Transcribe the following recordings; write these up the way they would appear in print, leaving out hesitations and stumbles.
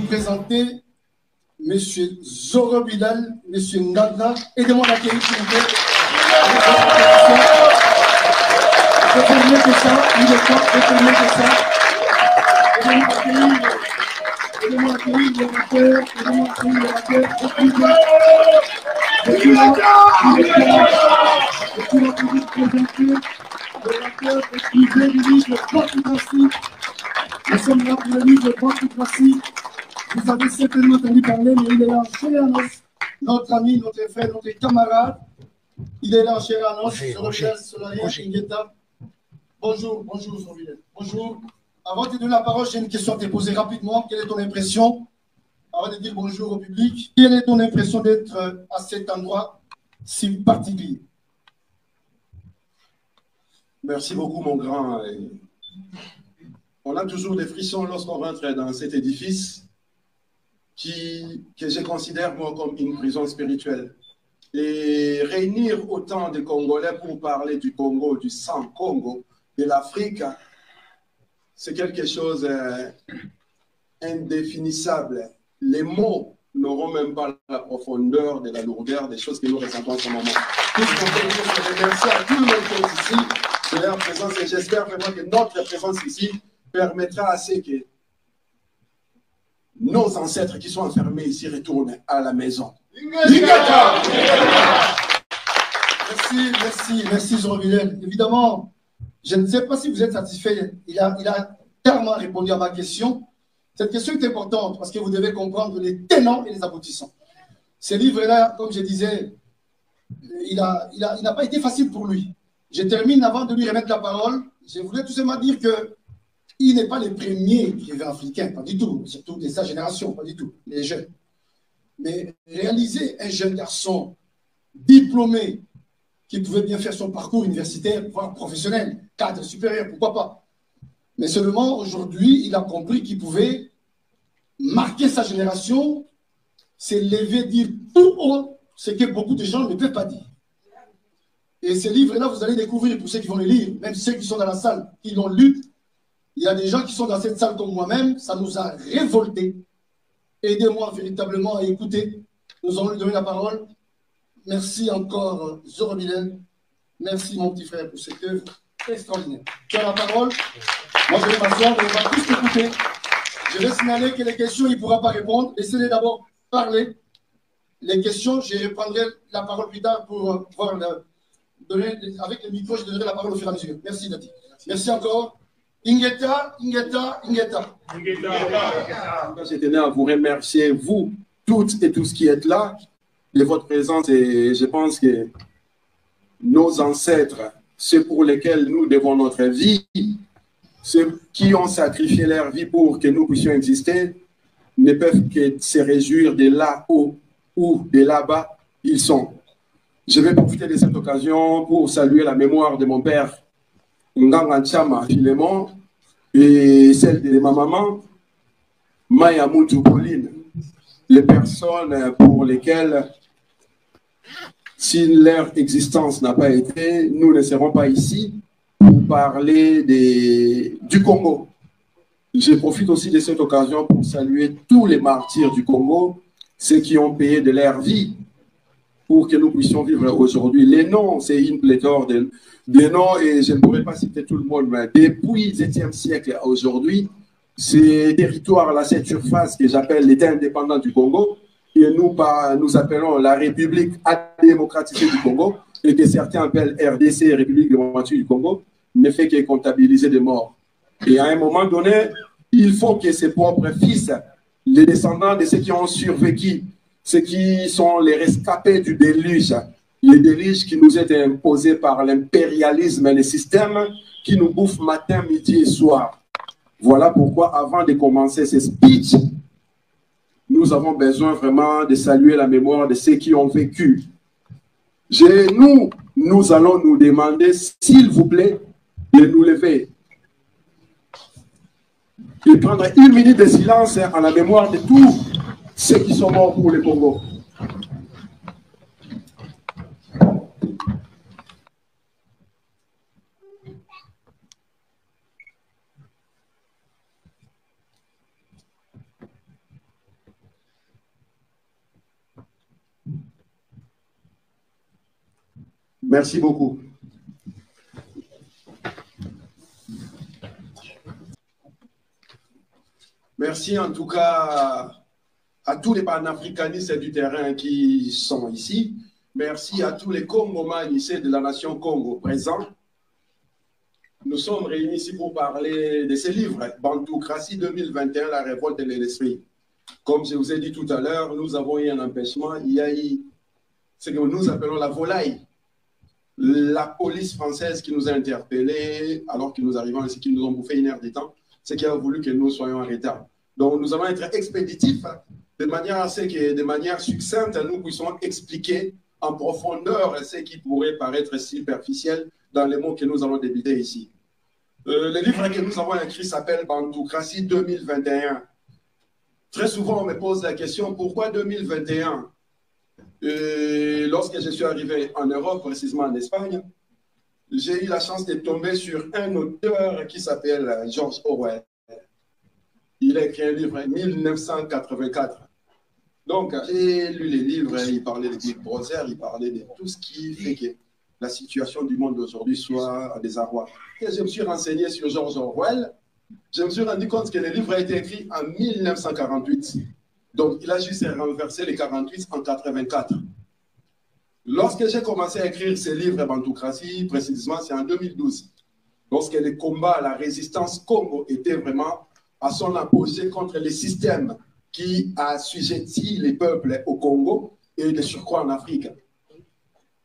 Présenter Monsieur Zoro Bilal, Monsieur Ngadda, aidez-moi à l'accueillir s'il vous plaît. Retournez que ça, il est temps, retournez que ça. Aidez-moi à accueillir le rappeur, aidez-moi à accueillir le rappeur, écrivain du livre Banque-Tracy. Nous sommes là pour le livre Banque-Tracy. Vous avez certainement entendu parler, mais il est là en chair et en os. Notre ami, notre frère, notre camarade. Il est là en chair et en os. Je reviens sur la Ingeta. Bonjour, bonjour, Zorville. Bonjour. Avant de te donner la parole, j'ai une question à te poser rapidement. Quelle est ton impression, avant de dire bonjour au public, quelle est ton impression d'être à cet endroit si particulier? Merci beaucoup, mon grand. On a toujours des frissons lorsqu'on rentre dans cet édifice que je considère moi comme une prison spirituelle. Et réunir autant de Congolais pour parler du Congo, du sang Congo, de l'Afrique, c'est quelque chose d'indéfinissable. Les mots n'auront même pas la profondeur de la lourdeur des choses que nous ressentons en ce moment. Tout ce qu'on peut dire, c'est remercier à tout le monde qui est ici de leur présence et j'espère vraiment que notre présence ici permettra à ce que nos ancêtres qui sont enfermés ici retournent à la maison. Merci, Jean-Villen. Évidemment, je ne sais pas si vous êtes satisfait. Il a clairement répondu à ma question. Cette question est importante parce que vous devez comprendre les tenants et les aboutissants. Ce livre-là, comme je disais, il n'a pas été facile pour lui. Je termine avant de lui remettre la parole. Je voulais tout simplement dire que il n'est pas le premier écrivain africain, pas du tout, surtout de sa génération, pas du tout, les jeunes. Mais réaliser un jeune garçon diplômé qui pouvait bien faire son parcours universitaire, voire professionnel, cadre supérieur, pourquoi pas. Mais seulement aujourd'hui, il a compris qu'il pouvait marquer sa génération, s'élever, dire tout haut ce que beaucoup de gens ne peuvent pas dire. Et ces livres-là, vous allez découvrir, pour ceux qui vont les lire, même ceux qui sont dans la salle, qui l'ont lu. Il y a des gens qui sont dans cette salle comme moi-même, ça nous a révoltés. Aidez-moi véritablement à écouter. Nous allons lui donner la parole. Merci encore, Zoro Bilal. Merci, mon petit frère, pour cette œuvre extraordinaire. Tu as la parole. Moi, je vais m'asseoir et on va tous t'écouter. Je vais signaler que les questions, il ne pourra pas répondre. Laissez-les d'abord parler. Les questions, je reprendrai la parole plus tard pour pouvoir donner, avec le micro, je donnerai la parole au fur et à mesure. Merci, Dati. Merci encore. Ingeta. Je tenais à vous remercier, vous, toutes et tous qui êtes là, de votre présence. Et je pense que nos ancêtres, ceux pour lesquels nous devons notre vie, ceux qui ont sacrifié leur vie pour que nous puissions exister, ne peuvent que se réjouir de là-haut ou de là-bas ils sont. Je vais profiter de cette occasion pour saluer la mémoire de mon père, Nganga Chama Filemon, et celle de ma maman, Maya Moutou Pauline, les personnes pour lesquelles, si leur existence n'a pas été, nous ne serons pas ici pour parler du Congo. Je profite aussi de cette occasion pour saluer tous les martyrs du Congo, ceux qui ont payé de leur vie pour que nous puissions vivre aujourd'hui. Les noms, c'est une pléthore de noms et je ne pourrais pas citer tout le monde, mais depuis le XXe siècle à aujourd'hui, ces territoires-là, cette surface que j'appelle l'État indépendant du Congo, et nous appelons la République démocratisée du Congo, et que certains appellent RDC, République démocratique du Congo, ne fait que comptabiliser des morts. Et à un moment donné, il faut que ses propres fils, les descendants de ceux qui ont survécu, ceux qui sont les rescapés du déluge, le déluge qui nous est imposé par l'impérialisme et le système qui nous bouffe matin, midi et soir. Voilà pourquoi, avant de commencer ce speech, nous avons besoin vraiment de saluer la mémoire de ceux qui ont vécu. Nous allons nous demander, s'il vous plaît, de nous lever et prendre une minute de silence en la mémoire de tous ceux qui sont morts pour le Congo. Merci beaucoup. Merci en tout cas à tous les panafricanistes du terrain qui sont ici. Merci à tous les Congomans ici de la nation Congo présents. Nous sommes réunis ici pour parler de ce livre, Bantoocratie 2021, la révolte de l'esprit. Comme je vous ai dit tout à l'heure, nous avons eu un empêchement. Il y a eu ce que nous appelons la volaille. La police française qui nous a interpellés alors que nous arrivons ici, qui nous ont bouffé une heure de temps, c'est qui a voulu que nous soyons en retard. Donc nous allons être expéditifs de manière à ce que, de manière succincte, nous puissions expliquer en profondeur ce qui pourrait paraître superficiel dans les mots que nous allons débiter ici. Le livre que nous avons écrit s'appelle Bantoocratie 2021. Très souvent, on me pose la question, pourquoi 2021? Lorsque je suis arrivé en Europe, précisément en Espagne, j'ai eu la chance de tomber sur un auteur qui s'appelle George Orwell. Il a écrit un livre en 1984. Donc, j'ai lu les livres, il parlait de Big Brother, il parlait de tout ce qui fait que la situation du monde d'aujourd'hui soit en désarroi. Et je me suis renseigné sur George Orwell. Je me suis rendu compte que le livre a été écrit en 1948. Donc, il a juste renversé les 48 en 84. Lorsque j'ai commencé à écrire ce livre, Bantoocratie, précisément, c'est en 2012. Lorsque les combats, la résistance Congo était vraiment à son apogée contre les systèmes qui assujettit les peuples au Congo et de surcroît en Afrique.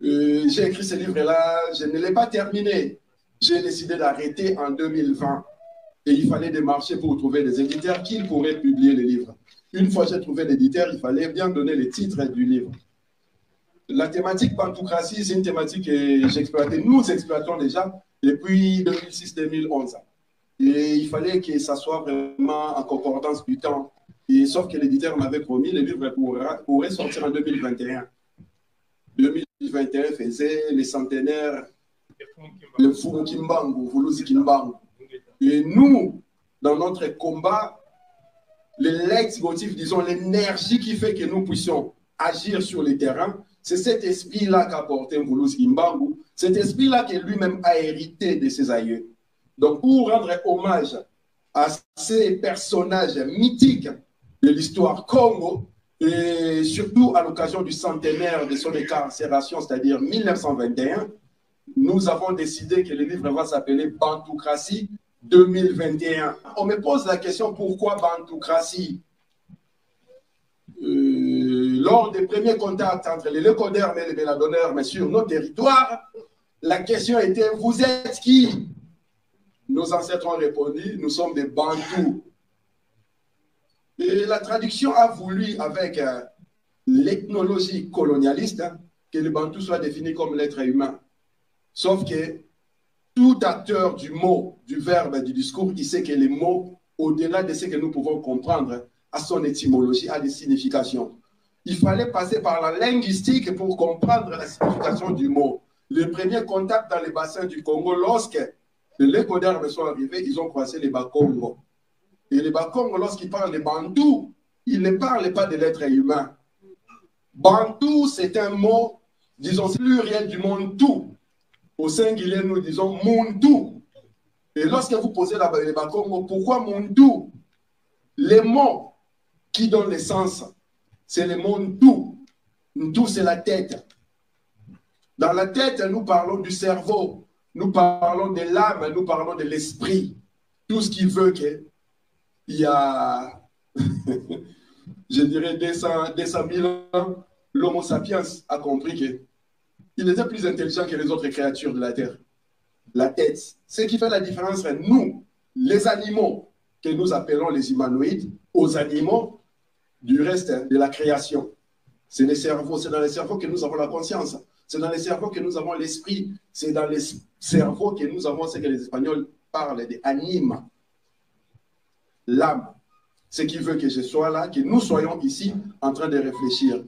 J'ai écrit ce livre-là, je ne l'ai pas terminé. J'ai décidé d'arrêter en 2020. Et il fallait démarcher pour trouver des éditeurs qui pourraient publier le livre. Une fois que j'ai trouvé l'éditeur, il fallait bien donner le titre du livre. La thématique Bantoocratie, c'est une thématique que j'exploitais. Nous exploitons déjà depuis 2006-2011. Et il fallait que ça soit vraiment en concordance du temps. Et sauf que l'éditeur m'avait promis, le livre pourrait sortir en 2021. 2021 faisait les centenaires, le Fou Kimbangu, Vuluzi Kimbangu. Et nous, dans notre combat, le leitmotiv, disons, l'énergie qui fait que nous puissions agir sur le terrain, c'est cet esprit-là qu'a porté Vuluzi Kimbangu, cet esprit-là que lui-même a hérité de ses aïeux. Donc, pour rendre hommage à ces personnages mythiques de l'histoire Congo, et surtout à l'occasion du centenaire de son incarcération, c'est-à-dire 1921, nous avons décidé que le livre va s'appeler Bantoocratie 2021. On me pose la question, pourquoi Bantoocratie? Lors des premiers contacts entre les Lécodermes et les Béladonneurs, mais sur nos territoires, la question était, vous êtes qui? Nos ancêtres ont répondu, nous sommes des Bantous. Et la traduction a voulu, avec l'ethnologie colonialiste, que le Bantou soit défini comme l'être humain. Sauf que tout acteur du mot, du verbe, du discours, il sait que les mots, au-delà de ce que nous pouvons comprendre, à son étymologie, à des significations. Il fallait passer par la linguistique pour comprendre la signification du mot. Les premiers contacts dans les bassins du Congo, lorsque les Lécodermes sont arrivés, ils ont croisé les Bakongo. Et les Bakongo, lorsqu'ils parlent de Bantou, ils ne parlent pas de l'être humain. Bantou, c'est un mot, disons, pluriel du monde tout. Au singulier, nous disons Muntu. Et lorsque vous posez les Bakongo, pourquoi Muntu? Les mots qui donnent le sens, c'est le mot Ntu. Ntu, c'est la tête. Dans la tête, nous parlons du cerveau, nous parlons de l'âme, nous parlons de l'esprit. Tout ce qui veut qu'il y a, je dirais, 200 000 ans, l'homo sapiens a compris qu'il était plus intelligent que les autres créatures de la Terre. La tête. Ce qui fait la différence entre nous, les animaux, que nous appelons les humanoïdes, aux animaux du reste de la création. C'est le cerveau, c'est dans le cerveau que nous avons la conscience. C'est dans le cerveau que nous avons l'esprit. C'est dans le cerveau que nous avons ce que les Espagnols parlent d'anime. L'âme. Ce qui veut que je sois là, que nous soyons ici en train de réfléchir.